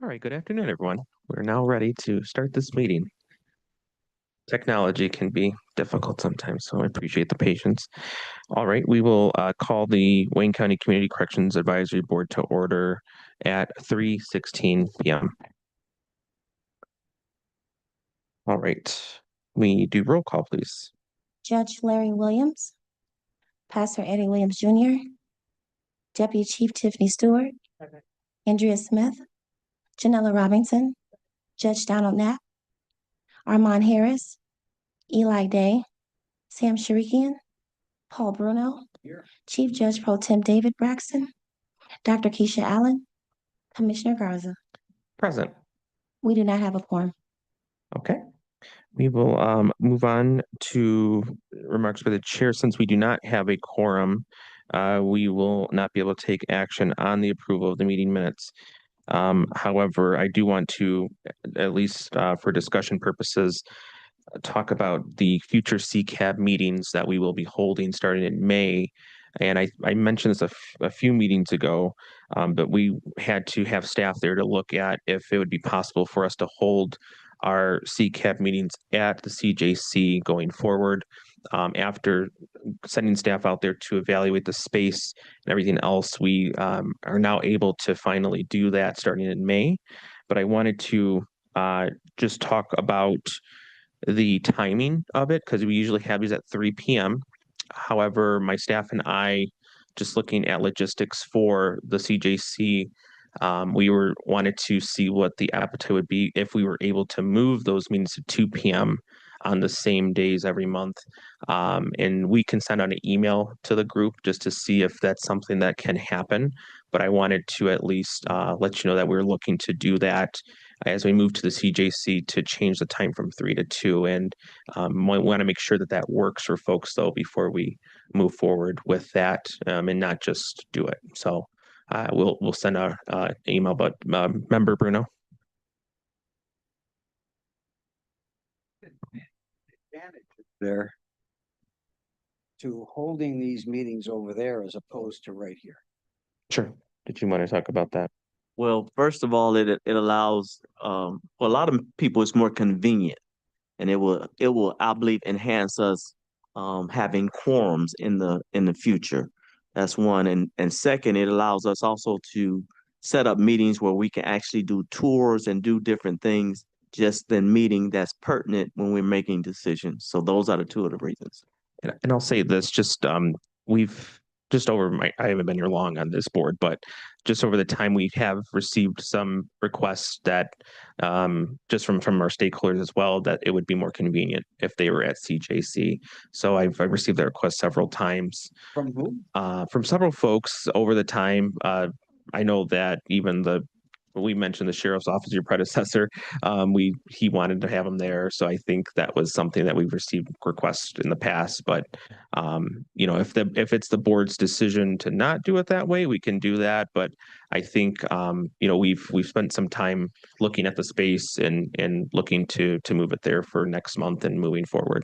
All right, good afternoon, everyone. We're now ready to start this meeting. Technology can be difficult sometimes, so I appreciate the patience. All right, we will call the Wayne County Community Corrections Advisory Board to order at 3:16 p.m. All right, we do roll call, please. Judge Larry Williams, Pastor Eddie Williams Jr., Deputy Chief Tiffany Stewart, Andrea Smith, Janella Robinson, Judge Donald Knapp, Armand Harris, Eli Day, Sam Sharikian, Paul Bruno, Chief Judge Pro Tem David Braxton, Dr. Keisha Allen, Commissioner Garza. Present. We do not have a quorum. Okay. We will move on to remarks by the chair. Since we do not have a quorum, we will not be able to take action on the approval of the meeting minutes. However, I do want to, at least for discussion purposes, talk about the future CCAB meetings that we will be holding starting in May. And I mentioned this a few meetings ago, but we had to have staff there to look at if it would be possible for us to hold our CCAB meetings at the CJC going forward. After sending staff out there to evaluate the space and everything else, we are now able to finally do that starting in May. But I wanted to just talk about the timing of it because we usually have these at 3 p.m. However, my staff and I, just looking at logistics for the CJC, we wanted to see what the appetite would be if we were able to move those meetings to 2 p.m. on the same days every month. And we can send out an email to the group just to see if that's something that can happen. But I wanted to at least let you know that we're looking to do that as we move to the CJC to change the time from 3 to 2. And we want to make sure that that works for folks, though, before we move forward with that and not just do it. So we'll send an email, but member Bruno. Advantage there to holding these meetings over there as opposed to right here. Sure. Did you want to talk about that? Well, first of all, it allows for a lot of people it's more convenient, and it will I believe enhance us having quorums in the future. That's one, and second, it allows us also to set up meetings where we can actually do tours and do different things just than meeting that's pertinent when we're making decisions. So those are the two of the reasons. And I'll say this, just we've just I haven't been here long on this board, but just over the time we have received some requests that just from our stakeholders as well, that it would be more convenient if they were at CJC. So I've received that request several times. From who? From several folks over the time. I know that even we mentioned the sheriff's office, your predecessor. He wanted to have him there, so I think that was something that we've received requests in the past. But if it's the board's decision to not do it that way, we can do that. But I think we've spent some time looking at the space and looking to move it there for next month and moving forward.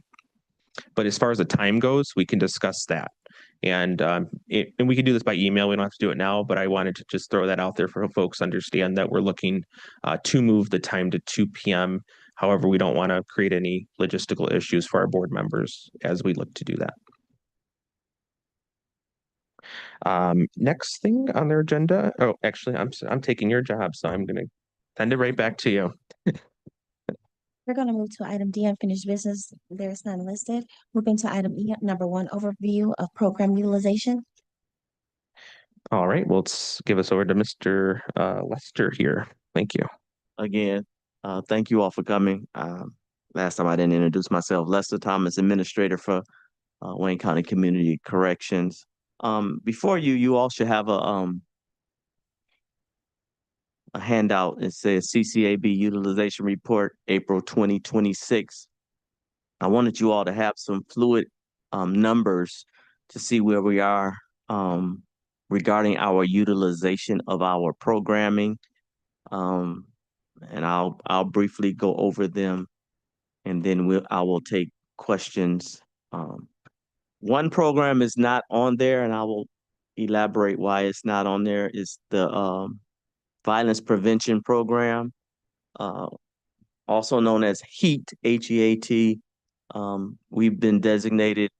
But as far as the time goes, we can discuss that. And we can do this by email. We don't have to do it now, but I wanted to just throw that out there for folks to understand that we're looking to move the time to 2 p.m. However, we don't want to create any logistical issues for our board members as we look to do that. Next thing on their agenda. Oh, actually, I'm taking your job, so I'm going to send it right back to you. We're going to move to item D, unfinished business. There is none listed. Moving to item E, number 1, overview of program utilization. All right, well, let's give us over to Mr. Lester here. Thank you. Again, thank you all for coming. Last time I didn't introduce myself. Lester Thomas, administrator for Wayne County Community Corrections. Before you all should have a handout. It says CCAB Utilization Report, April 2026. I wanted you all to have some fluid numbers to see where we are regarding our utilization of our programming. And I'll briefly go over them, and then I will take questions. One program is not on there, and I will elaborate why it's not on there. Is the Violence Prevention Program, also known as HEAT, HEAT. We've been designated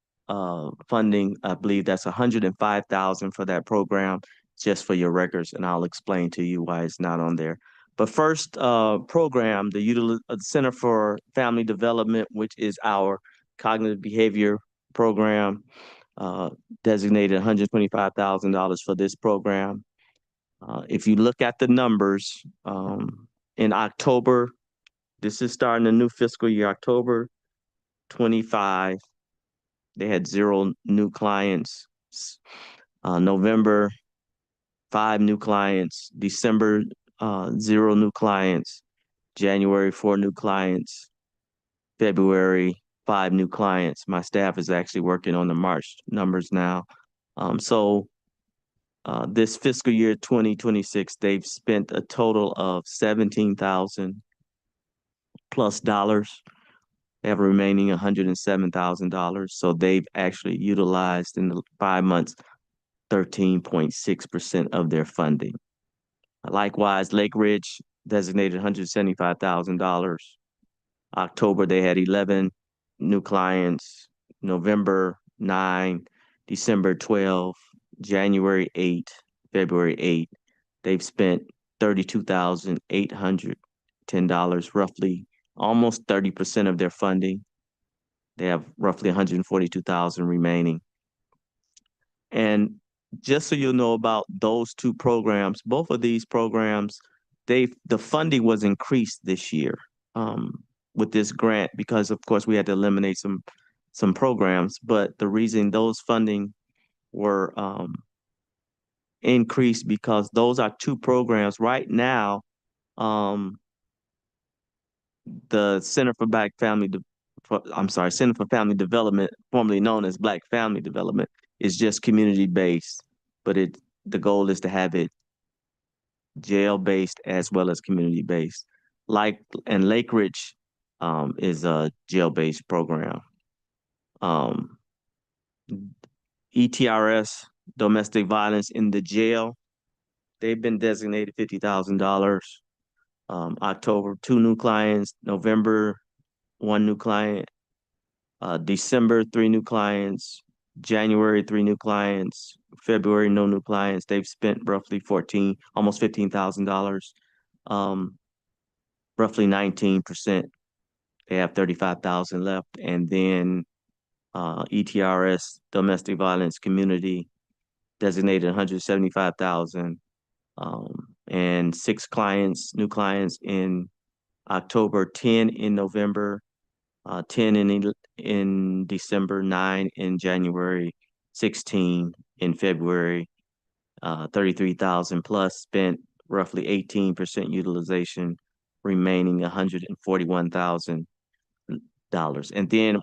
funding. I believe that's $105,000 for that program, just for your records, and I'll explain to you why it's not on there. But first, program, the Center for Family Development, which is our cognitive behavior program, designated $125,000 for this program. If you look at the numbers, in October, this is starting a new fiscal year, October 25, they had 0 new clients. November, 5 new clients. December, 0 new clients. January, 4 new clients. February, 5 new clients. My staff is actually working on the March numbers now. This fiscal year 2026, they've spent a total of $17,000 plus dollars. They have a remaining $107,000. So they've actually utilized in the 5 months 13.6% of their funding. Likewise, Lake Ridge designated $175,000. October, they had 11 new clients. November, 9. December, 12. January, 8. February, 8. They've spent $32,810, roughly almost 30% of their funding. They have roughly $142,000 remaining. And just so you know about those two programs, both of these programs, the funding was increased this year with this grant, because of course we had to eliminate some programs. But the reason those funding were increased, because those are two programs right now. The Center for Center for Family Development, formerly known as Black Family Development, is just community-based, but the goal is to have it jail-based as well as community-based. And Lake Ridge is a jail-based program. ETRS, domestic violence in the jail, they've been designated $50,000. October, 2 new clients. November, 1 new client. December, 3 new clients. January, 3 new clients. February, no new clients. They've spent roughly almost $15,000. Roughly 19%. They have $35,000 left. And then ETRS, domestic violence community, designated $175,000. And 6 clients, new clients in October, 10 in November, 10 in December, 9 in January, 16 in February, 33,000 plus spent, roughly 18% utilization, remaining $141,000. And then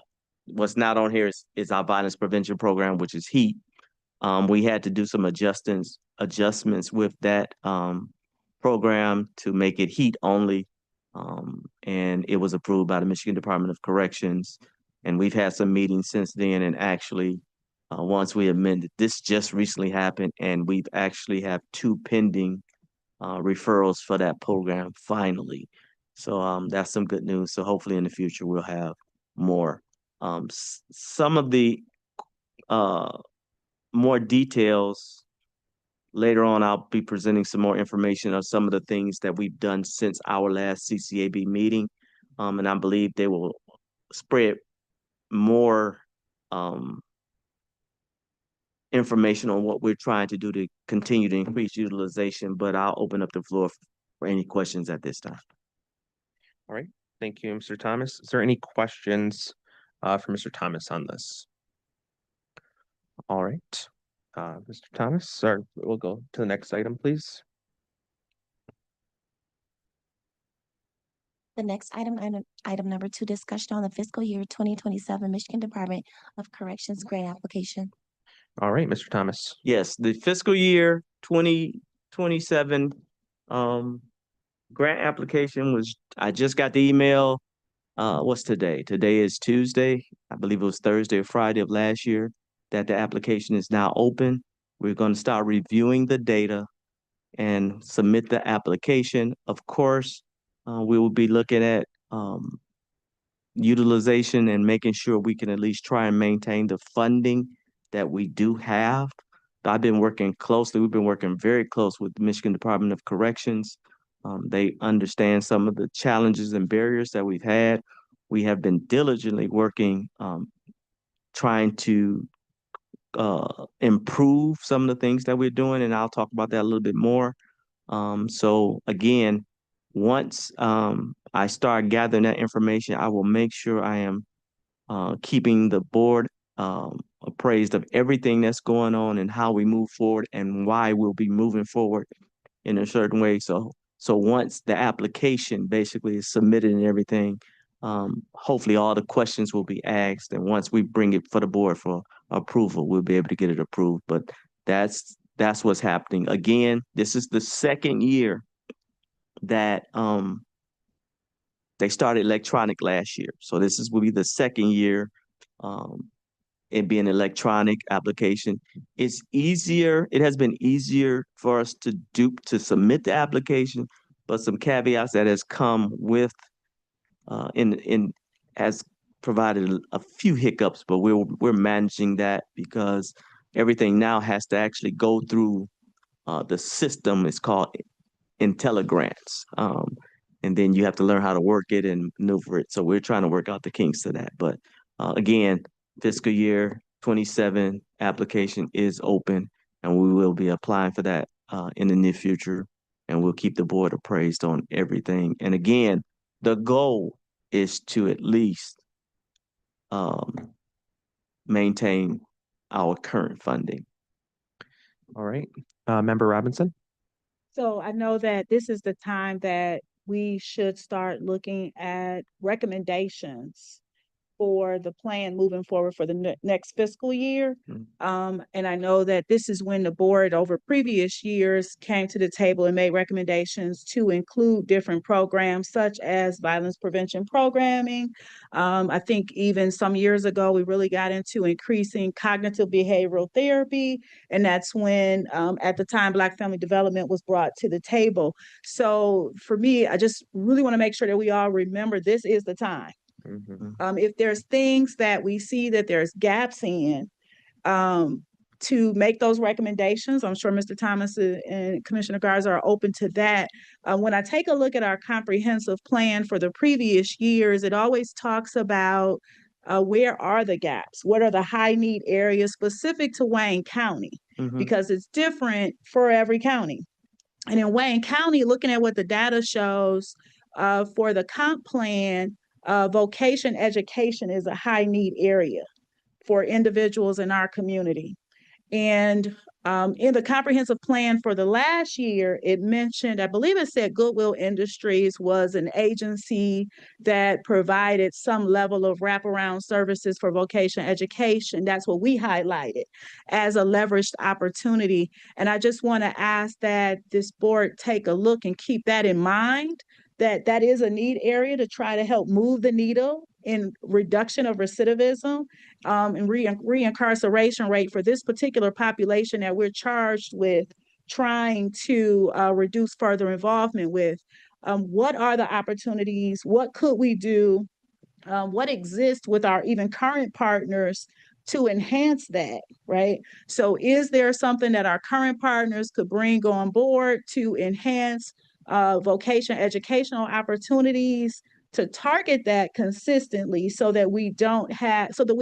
what's not on here is our violence prevention program, which is HEAT. We had to do some adjustments with that program to make it HEAT only. And it was approved by the Michigan Department of Corrections. And we've had some meetings since then. And actually, once we amended, this just recently happened, and we've actually have 2 pending referrals for that program finally. So that's some good news. So hopefully in the future we'll have more. Some of the more details later on, I'll be presenting some more information on some of the things that we've done since our last CCAB meeting. And I believe they will spread more information on what we're trying to do to continue to increase utilization, but I'll open up the floor for any questions at this time. All right, thank you, Mr. Thomas. Is there any questions for Mr. Thomas on this? All right, Mr. Thomas, sorry, we'll go to the next item, please. The next item number 2, discussion on the fiscal year 2027 Michigan Department of Corrections grant application. All right, Mr. Thomas. Yes, the fiscal year 2027 grant application I just got the email. What's today? Today is Tuesday. I believe it was Thursday or Friday of last year that the application is now open. We're going to start reviewing the data. and submit the application. Of course, we will be looking at utilization and making sure we can at least try and maintain the funding that we do have. We've been working very close with the Michigan Department of Corrections. They understand some of the challenges and barriers that we've had. We have been diligently working, trying to improve some of the things that we're doing, and I'll talk about that a little bit more. So again, once I start gathering that information, I will make sure I am keeping the board appraised of everything that's going on and how we move forward and why we'll be moving forward in a certain way. So once the application basically is submitted and everything, hopefully all the questions will be asked. And once we bring it for the board for approval, we'll be able to get it approved. But that's what's happening. Again, this is the second year that they started electronic last year. So will be the second year it being electronic application. It's easier. It has been easier for us to submit the application, but some caveats that has come with has provided a few hiccups, but we're managing that because everything now has to actually go through the system. It's called IntelliGrants. And then you have to learn how to work it and maneuver it. So we're trying to work out the kinks to that. But again, fiscal year 27 application is open, and we will be applying for that in the near future. And we'll keep the board appraised on everything. And again, the goal is to at least maintain our current funding. All right. Member Robinson? So I know that this is the time that we should start looking at recommendations for the plan moving forward for the next fiscal year. And I know that this is when the board over previous years came to the table and made recommendations to include different programs such as violence prevention programming. I think even some years ago, we really got into increasing cognitive behavioral therapy. And that's when, at the time, Black Family Development was brought to the table. So for me, I just really want to make sure that we all remember this is the time. If there's things that we see that there's gaps in, to make those recommendations, I'm sure Mr. Thomas and Commissioner Garza are open to that. When I take a look at our comprehensive plan for the previous years, it always talks about where are the gaps? What are the high need areas specific to Wayne County? Because it's different for every county. And in Wayne County, looking at what the data shows for the comp plan, vocation education is a high need area for individuals in our community. And in the comprehensive plan for the last year, it mentioned, I believe it said Goodwill Industries was an agency that provided some level of wraparound services for vocation education. That's what we highlighted as a leveraged opportunity. And I just want to ask that this board take a look and keep that in mind, that is a need area to try to help move the needle in reduction of recidivism and reincarceration rate for this particular population that we're charged with trying to reduce further involvement with. What are the opportunities? What could we do? What exists with our even current partners to enhance that, right? So is there something that our current partners could bring on board to enhance vocation educational opportunities to target that consistently so that we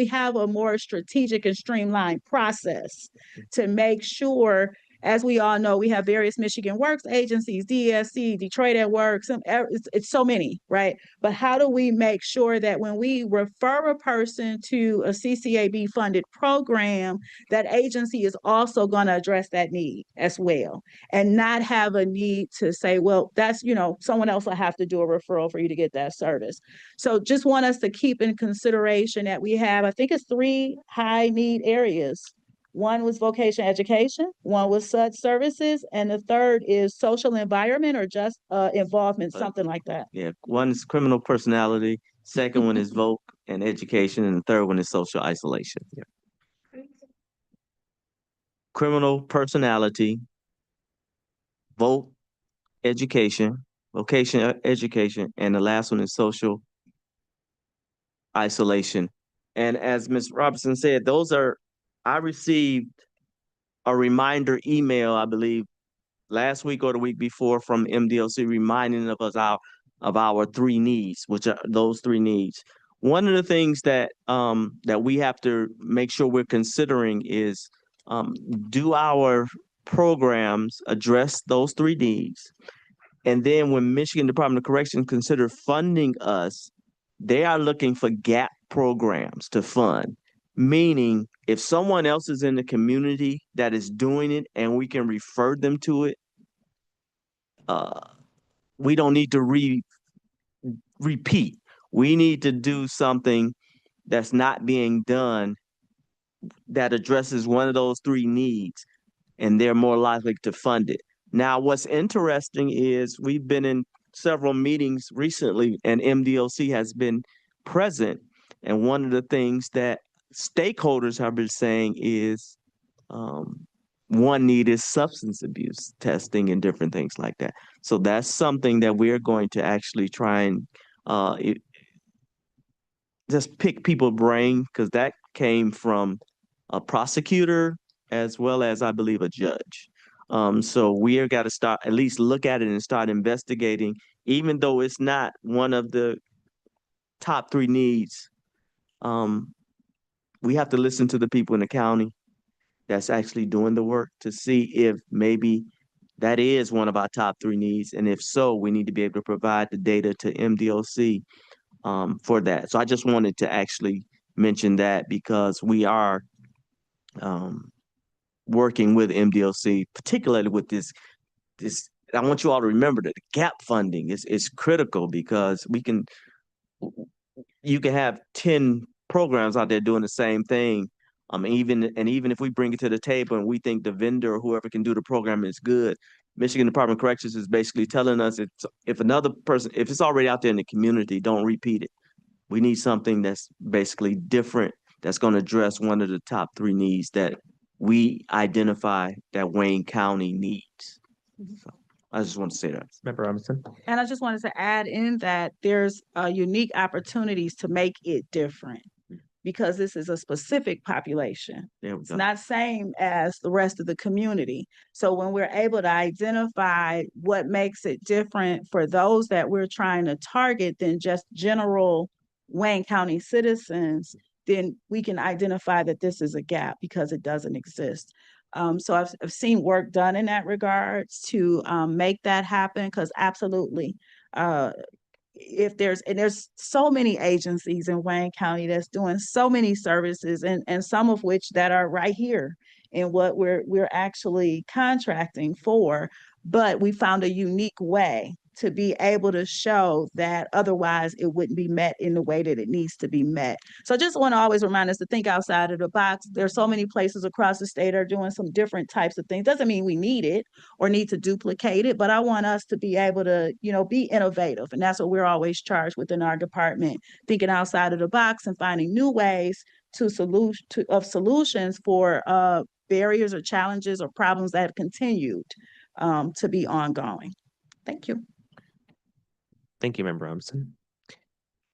have a more strategic and streamlined process to make sure, as we all know, we have various Michigan Works agencies, DSC, Detroit at Work, it's so many, right? But how do we make sure that when we refer a person to a CCAB funded program, that agency is also going to address that need as well and not have a need to say, well, that's, someone else will have to do a referral for you to get that service. So just want us to keep in consideration that we have, I think it's 3 high need areas. One was vocation education, one was such services, and the third is social environment or just involvement, something like that. Yeah, one is criminal personality, second one is voc and education, and the third one is social isolation. Criminal personality, vote, education, education, and the last one is social isolation. And as Ms. Robinson said, I received a reminder email, I believe, last week or the week before from MDLC reminding of our three needs, which are those three needs. One of the things that we have to make sure we're considering is, do our programs address those three needs? And then when Michigan Department of Corrections consider funding us, they are looking for gap programs to fund. Meaning, if someone else is in the community that is doing it and we can refer them to it, uh, we don't need to repeat. We need to do something that's not being done that addresses one of those three needs, and they're more likely to fund it. Now, what's interesting is we've been in several meetings recently, and MDOC has been present. And one of the things that stakeholders have been saying is, um, one need is substance abuse testing and different things like that. So that's something that we're going to actually try and uh, it, just pick people's brain, because that came from a prosecutor as well as, I believe, a judge. So we are got to start at least look at it and start investigating, even though it's not one of the top three needs. Um, we have to listen to the people in the county that's actually doing the work to see if maybe that is one of our top three needs. And if so, we need to be able to provide the data to MDOC for that. So I just wanted to actually mention that, because we are um, working with MDOC, particularly with this. I want you all to remember that the gap funding is critical, because you can have 10 programs out there doing the same thing. Even if we bring it to the table and we think the vendor or whoever can do the program is good, Michigan Department of Corrections is basically telling us, if another person, if it's already out there in the community, don't repeat it. We need something that's basically different, that's going to address one of the top three needs that we identify that Wayne County needs. So I just want to say that. Member Robinson? And I just wanted to add in that there's unique opportunities to make it different, because this is a specific population. There we It's go. not same as the rest of the community. So when we're able to identify what makes it different for those that we're trying to target than just general Wayne County citizens, then we can identify that this is a gap because it doesn't exist. So I've seen work done in that regards to make that happen, because absolutely, if there's so many agencies in Wayne County that's doing so many services, and some of which that are right here in what we're actually contracting for, but we found a unique way to be able to show that otherwise it wouldn't be met in the way that it needs to be met. So I just want to always remind us to think outside of the box. There's so many places across the state are doing some different types of things. Doesn't mean we need it or need to duplicate it, but I want us to be able to, be innovative. And that's what we're always charged within our department, thinking outside of the box and finding new ways of solutions for barriers or challenges or problems that have continued to be ongoing. Thank you. Thank you, Member Robinson.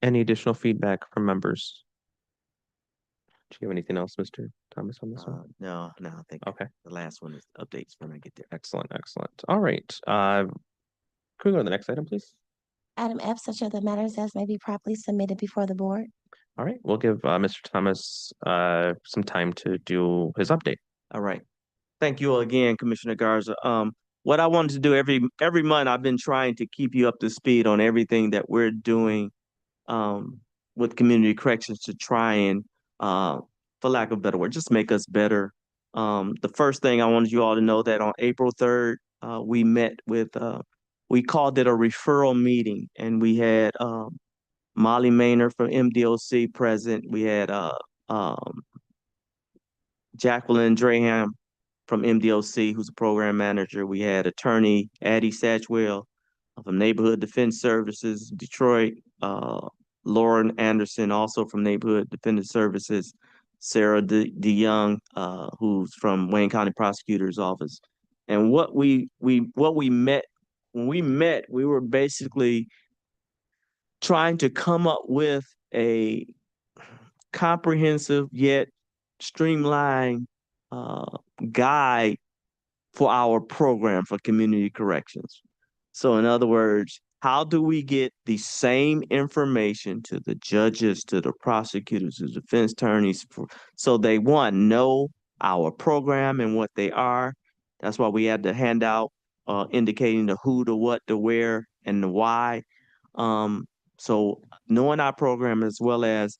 Any additional feedback from members? Do you have anything else, Mr. Thomas, on this one? No, I think Okay, the last one is updates when I get there. excellent, excellent. All right. Can we go to the next item, please? Item F, such other matters as may be properly submitted before the board. All right, we'll give Mr. Thomas some time to do his update. All right. Thank you all again, Commissioner Garza. What I wanted to do every month, I've been trying to keep you up to speed on everything that we're doing with community corrections to try and, for lack of a better word, just make us better. The first thing I wanted you all to know that on April 3rd, we met with, we called it a referral meeting, and we had Molly Maynard from MDOC present. We had um, Jacqueline Draham from MDOC, who's a program manager. We had attorney Addie Satchwell from Neighborhood Defense Services, Detroit, Lauren Anderson, also from Neighborhood Defense Services, Sarah DeYoung, who's from Wayne County Prosecutor's Office, And what we met when we met, we were basically trying to come up with a comprehensive yet streamlined uh, guide for our program for community corrections. So, in other words, how do we get the same information to the judges, to the prosecutors, to the defense attorneys, so they one know our program and what they are. That's why we had the handout indicating the who, the what, the where, and the why. So knowing our program as well as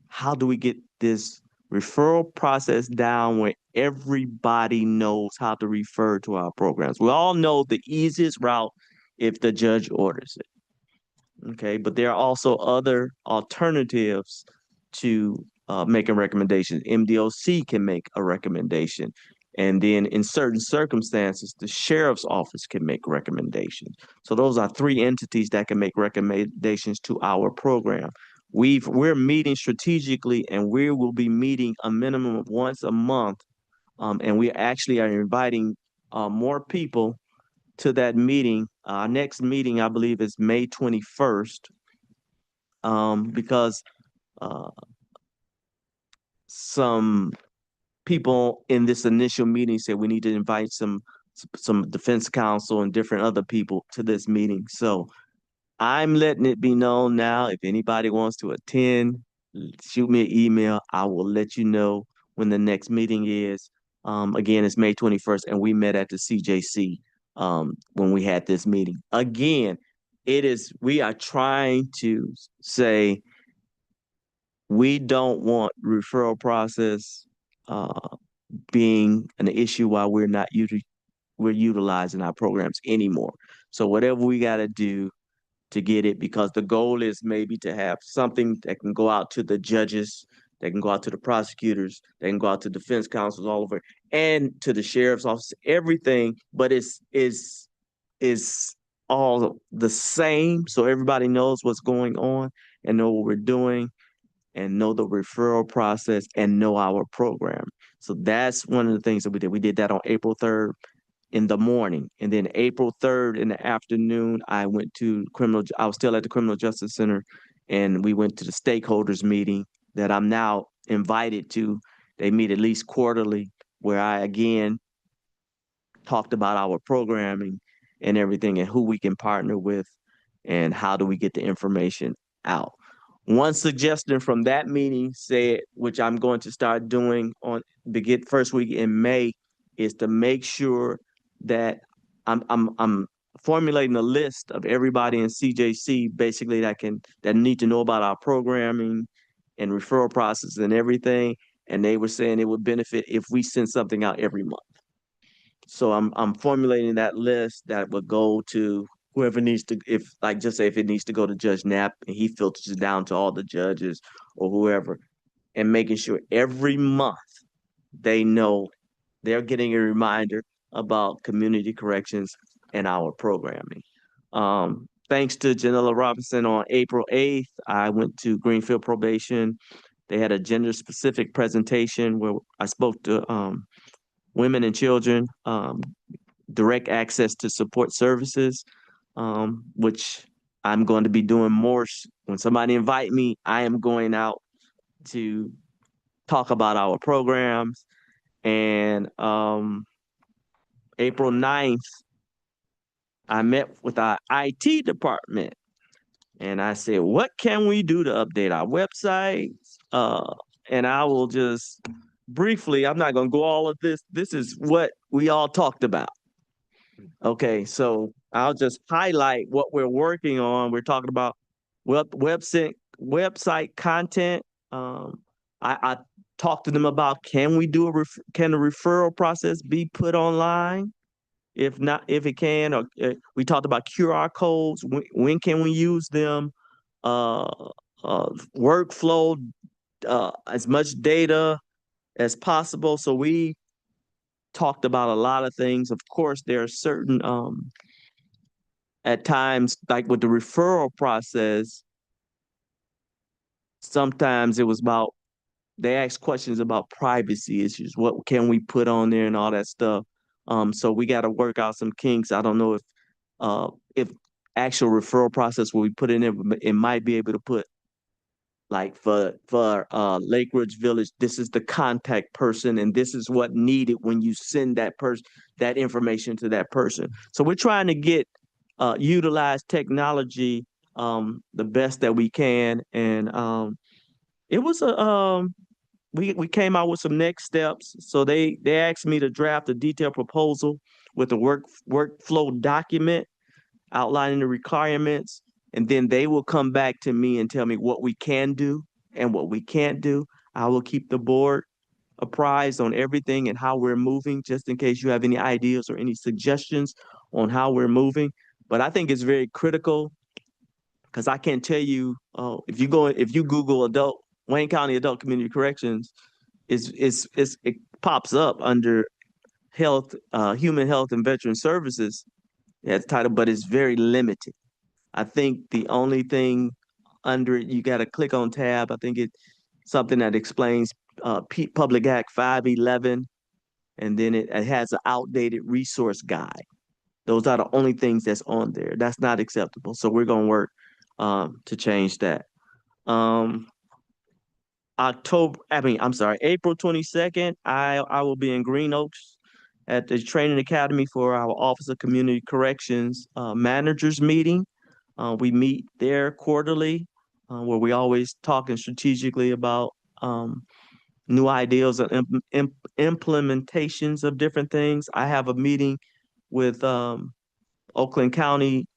how do we get this referral process down where everybody knows how to refer to our programs. We all know the easiest route if the judge orders it. Okay, but there are also other alternatives to making recommendations. MDOC can make a recommendation. And then in certain circumstances, the sheriff's office can make recommendations. So those are three entities that can make recommendations to our program. We're meeting strategically, and we will be meeting a minimum of once a month. And we actually are inviting more people to that meeting. Our next meeting, I believe, is May 21st, because uh, some people in this initial meeting said we need to invite some defense counsel and different other people to this meeting. So I'm letting it be known now. If anybody wants to attend, shoot me an email. I will let you know when the next meeting is. Again, it's May 21st, and we met at the CJC when we had this meeting. Again, we are trying to say we don't want referral process being an issue while we're utilizing our programs anymore. So whatever we got to do to get it, because the goal is maybe to have something that can go out to the judges, that can go out to the prosecutors, that can go out to defense counsels all over, and to the sheriff's office, everything, but is all the same, so everybody knows what's going on and know what we're doing and know the referral process and know our program. So that's one of the things that we did. We did that on April 3rd in the morning. And then April 3rd in the afternoon, I was still at the Criminal Justice Center, and we went to the stakeholders meeting that I'm now invited to. They meet at least quarterly, where I again talked about our programming and everything and who we can partner with and how do we get the information out. One suggestion from that meeting said, which I'm going to start doing on the first week in May, is to make sure that I'm formulating a list of everybody in CJC basically that need to know about our programming and referral process and everything. And they were saying it would benefit if we send something out every month. So I'm formulating that list that would go to whoever needs to, if like just say if it needs to go to Judge Knapp and he filters it down to all the judges or whoever, and making sure every month they know they're getting a reminder about community corrections and our programming. Thanks to Janella Robinson, on April 8th, I went to Greenfield Probation. They had a gender specific presentation where I spoke to women and children, direct access to support services, which I'm going to be doing more. When somebody invite me, I am going out to talk about our programs. And April 9th, I met with our IT department and I said, what can we do to update our websites? And I will just briefly, I'm not going to go all of this. This is what we all talked about. Okay, so I'll just highlight what we're working on. We're talking about website content. I talked to them about, can we do can the referral process be put online? If not, if it can, or we talked about QR codes. When can we use them? Workflow, as much data as possible. So we talked about a lot of things. Of course, there are certain at times, like with the referral process, sometimes it was about they asked questions about privacy issues. What can we put on there and all that stuff. So we got to work out some kinks. I don't know if actual referral process will be put in there, but it might be able to put like for Lake Ridge Village, this is the contact person, and this is what needed when you send that information to that person. So we're trying to get utilize technology the best that we can, and it was a we came out with some next steps. So they asked me to draft a detailed proposal with a workflow document outlining the requirements, and then they will come back to me and tell me what we can do and what we can't do. I will keep the board apprised on everything and how we're moving, just in case you have any ideas or any suggestions on how we're moving. But I think it's very critical because I can't tell you if you Google adult Wayne County Adult Community Corrections, it pops up under health, human health and veteran services. That's title, but it's very limited. I think the only thing under it, you got to click on tab. I think it's something that explains Public Act 511, and then it has an outdated resource guide. Those are the only things that's on there. That's not acceptable. So we're gonna work to change that. Um, I'm sorry, April 22nd, I will be in Green Oaks at the training academy for our Office of Community Corrections managers meeting. We meet there quarterly, where we always talking strategically about new ideas and implementations of different things. I have a meeting with Oakland County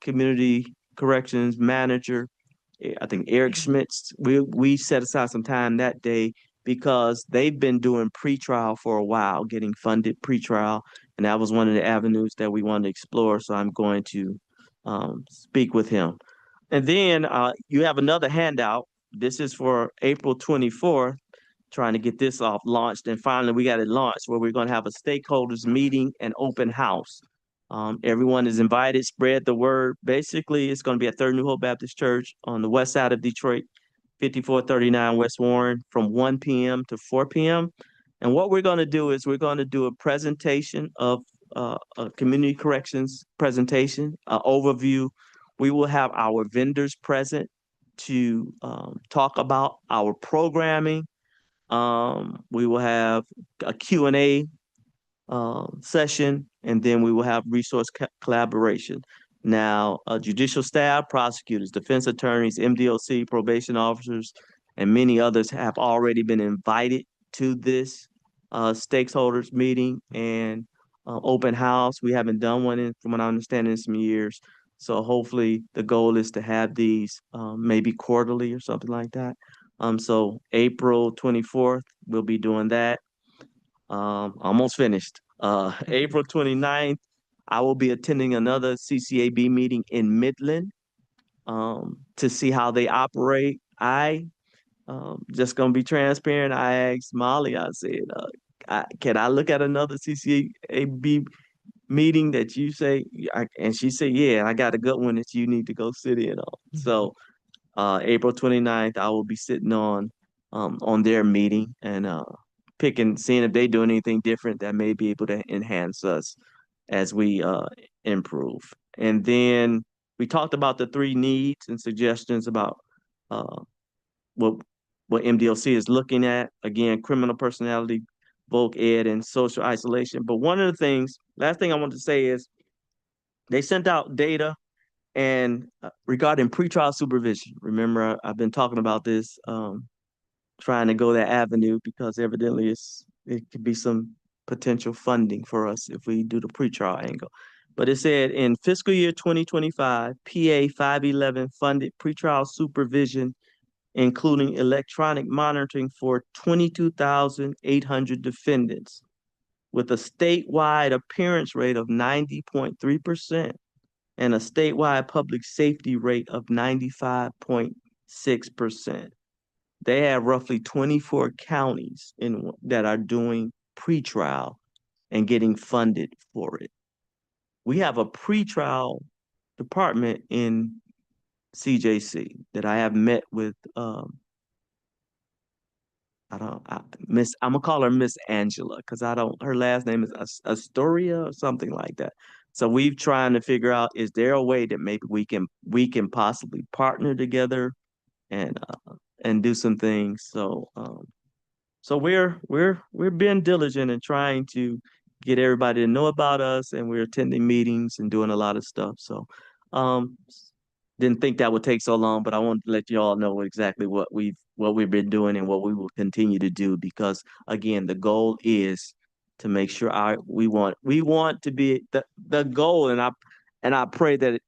Community Corrections Manager. I think Eric Schmitz. We set aside some time that day because they've been doing pretrial for a while, getting funded pretrial, and that was one of the avenues that we wanted to explore. So I'm going to speak with him. And then you have another handout. This is for April 24th, trying to get this off launched. And finally, we got it launched where we're going to have a stakeholders meeting and open house. Everyone is invited, spread the word. Basically, it's going to be at Third New Hope Baptist Church on the west side of Detroit, 5439 West Warren, from 1 p.m. to 4 p.m. And what we're going to do is we're going to do a presentation of a community corrections presentation, overview. We will have our vendors present to talk about our programming. We will have a Q&A session, and then we will have resource collaboration. Now, judicial staff, prosecutors, defense attorneys, MDOC, probation officers, and many others have already been invited to this stakeholders meeting and open house. We haven't done one from what I understand, in some years. So hopefully the goal is to have these maybe quarterly or something like that. So April 24th, we'll be doing that. Almost finished. April 29th, I will be attending another CCAB meeting in Midland to see how they operate. I just gonna be transparent. I asked Molly, I said, can I look at another CCAB meeting that you say, and she said, yeah, I got a good one that you need to go sit in on. So April 29th, I will be sitting on their meeting and seeing if they doing anything different that may be able to enhance us as we improve. And then we talked about the three needs and suggestions about uh, what MDOC is looking at. Again, criminal personality, voc ed, and social isolation. But one of the things, last thing I want to say is they sent out data and regarding pretrial supervision. Remember, I've been talking about this, trying to go that avenue because evidently it could be some potential funding for us if we do the pretrial angle. But it said in fiscal year 2025, PA 511 funded pretrial supervision, including electronic monitoring for 22,800 defendants, with a statewide appearance rate of 90.3% and a statewide public safety rate of 95.6%. They have roughly 24 counties that are doing pretrial and getting funded for it. We have a pretrial department in CJC that I have met with I'm gonna call her Miss Angela because her last name is Astoria or something like that. So we've trying to figure out, is there a way that maybe we can possibly partner together and do some things. So we're being diligent and trying to get everybody to know about us, and we're attending meetings and doing a lot of stuff. So um didn't think that would take so long, but I wanted to let you all know exactly what we've been doing and what we will continue to do, because again, the goal is to make sure we want to be the goal, and I pray that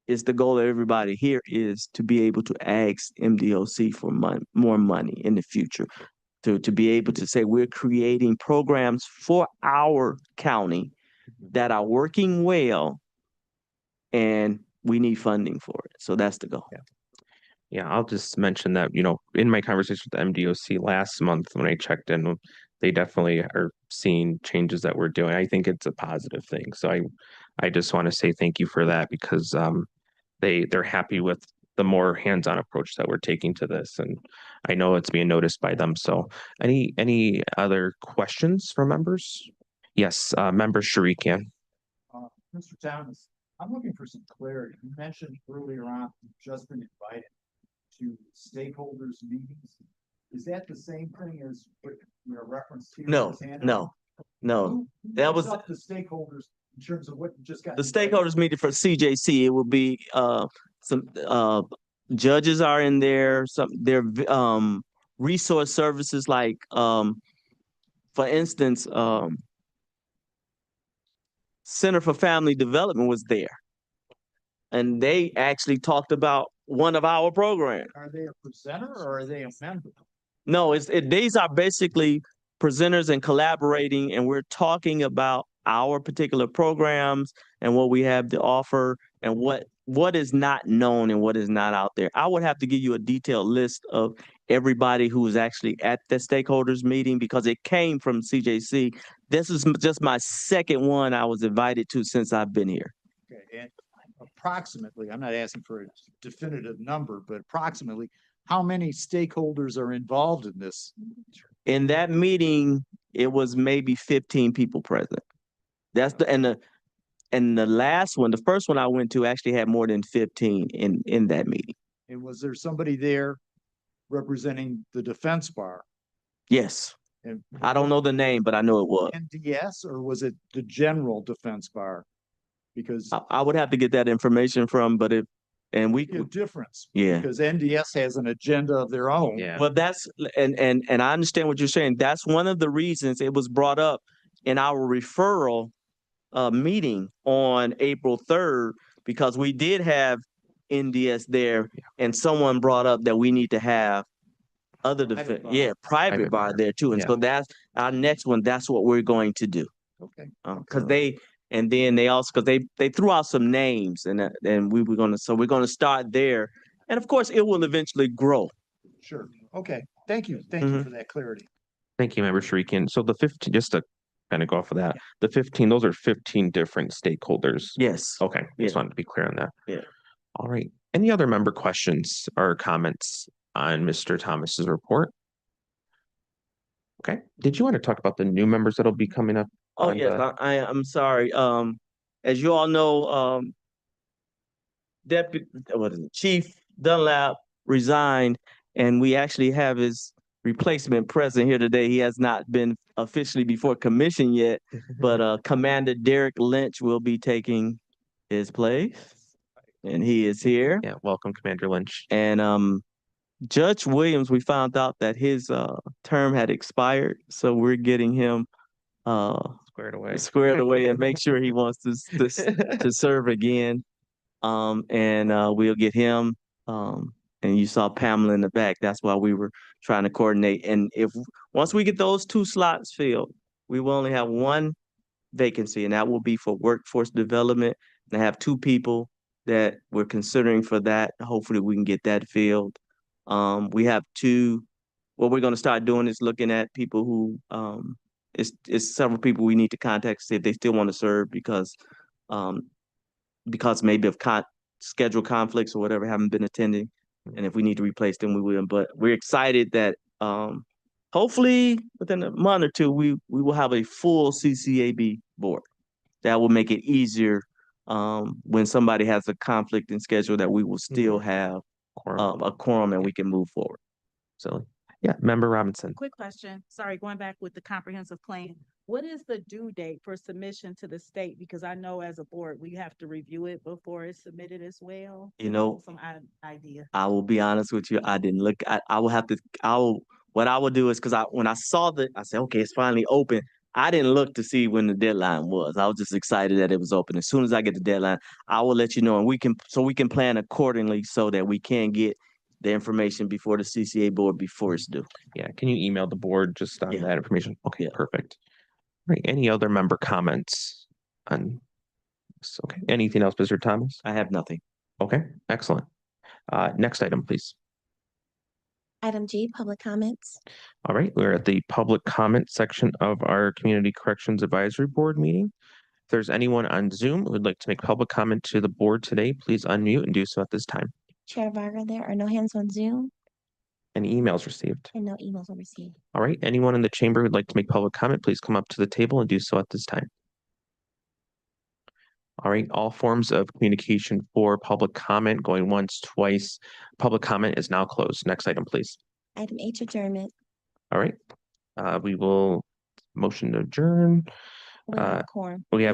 it's the goal of everybody here is to be able to ask MDOC for more money in the future, to be able to say we're creating programs for our county that are working well, and we need funding for it. So that's the goal. Yeah, I'll just mention that, in my conversation with the MDOC last month when I checked in, they definitely are seeing changes that we're doing. I think it's a positive thing. So I just want to say thank you for that, because they're happy with the more hands-on approach that we're taking to this, and I know it's being noticed by them. So any other questions from members? Yes, member Sharikian. Mr. Thomas, I'm looking for some clarity. You mentioned earlier on, you've just been invited to stakeholders meetings. Is that the same thing as what your reference here? No, was handed? no, no. Who That makes was up the stakeholders in terms of what you just got. the invited? stakeholders meeting for CJC. It will be some judges are in there, their resource services like for instance, Center for Family Development was there, and they actually talked about one of our programs. Are they a presenter or are they a member? No, these are basically presenters and collaborating, and we're talking about our particular programs and what we have to offer and what is not known and what is not out there. I would have to give you a detailed list of everybody who was actually at the stakeholders meeting because it came from CJC. This is just my second one I was invited to since I've been here. Okay, and approximately, I'm not asking for a definitive number, but approximately, how many stakeholders are involved in this? In that meeting, it was maybe 15 people present. That's and the last one, the first one I went to actually had more than 15 in that meeting. And was there somebody there representing the defense bar? Yes. And I don't know the name, but I know it was. NDS, or was it the general defense bar? Because I would have to get that information from, but we a difference. Yeah. Because NDS has an agenda of their own. Yeah. Well, that's and I understand what you're saying. That's one of the reasons it was brought up in our referral meeting on April 3rd, because we did have NDS there, and someone brought up that we need to have other Private bar. private Private bar bar. there too. And Yeah. so that's our next one. That's what we're going to do. Okay. Because then they also, because they threw out some names, and we're gonna start there, and of course it will eventually grow. Sure. Okay. Thank you. Thank you Mhm. for that clarity. Thank you, member Sharikian. So the 15, just to kind of go off of that, the 15, those are 15 different stakeholders. Yes. Okay, just Yeah. wanted to be clear on that. Yeah. All right. Any other member questions or comments on Mr. Thomas's report? Okay. Did you want to talk about the new members that'll be coming up? Oh on yes, the- I'm sorry. As you all know, Chief Dunlap resigned, and we actually have his replacement present here today. He has not been officially before commission yet, but Commander Derek Lynch will be taking his place, and he is here. Yeah, welcome, Commander Lynch. And Judge Williams, we found out that his term had expired, so we're getting him Squared away. and make sure he wants to serve again. And we'll get him. And you saw Pamela in the back. That's why we were trying to coordinate. And once we get those 2 slots filled, we will only have 1 vacancy, and that will be for workforce development. And I have 2 people that we're considering for that. Hopefully we can get that filled. We have 2. What we're going to start doing is looking at people who it's several people we need to contact to see if they still want to serve, because maybe of schedule conflicts or whatever haven't been attending. And if we need to replace them, we will. But we're excited that hopefully within a month or two, we will have a full CCAB board. That will make it easier when somebody has a conflict in schedule that we will still have Quorum. a quorum and we can move forward. So, yeah, Member Robinson. Quick question, sorry, going back with the comprehensive plan. What is the due date for submission to the state? Because I know as a board, we have to review it before it's submitted as well. You know, Some idea. I will be honest with you. I didn't look. I will have to. What I will do is because when I saw I said, okay, it's finally open. I didn't look to see when the deadline was. I was just excited that it was open. As soon as I get the deadline, I will let you know, and we can plan accordingly so that we can get the information before the CCA board before it's due. Yeah, can you email the board just on Yeah. that information? Okay, Yeah. perfect. All right, any other member comments on this? Okay, anything else, Mr. Thomas? I have nothing. Okay, excellent. Next item, please. Item G, public comments. All right, we're at the public comment section of our Community Corrections Advisory Board meeting. If there's anyone on Zoom who would like to make public comment to the board today, please unmute and do so at this time. Chair Varga, there are no hands on Zoom Any emails received? and no emails were received. All right, anyone in the chamber who'd like to make public comment, please come up to the table and do so at this time. All right, all forms of communication for public comment going once, twice. Public comment is now closed. Next item, please. Item H, adjournment. All right, we will motion to adjourn. Without a quorum. We have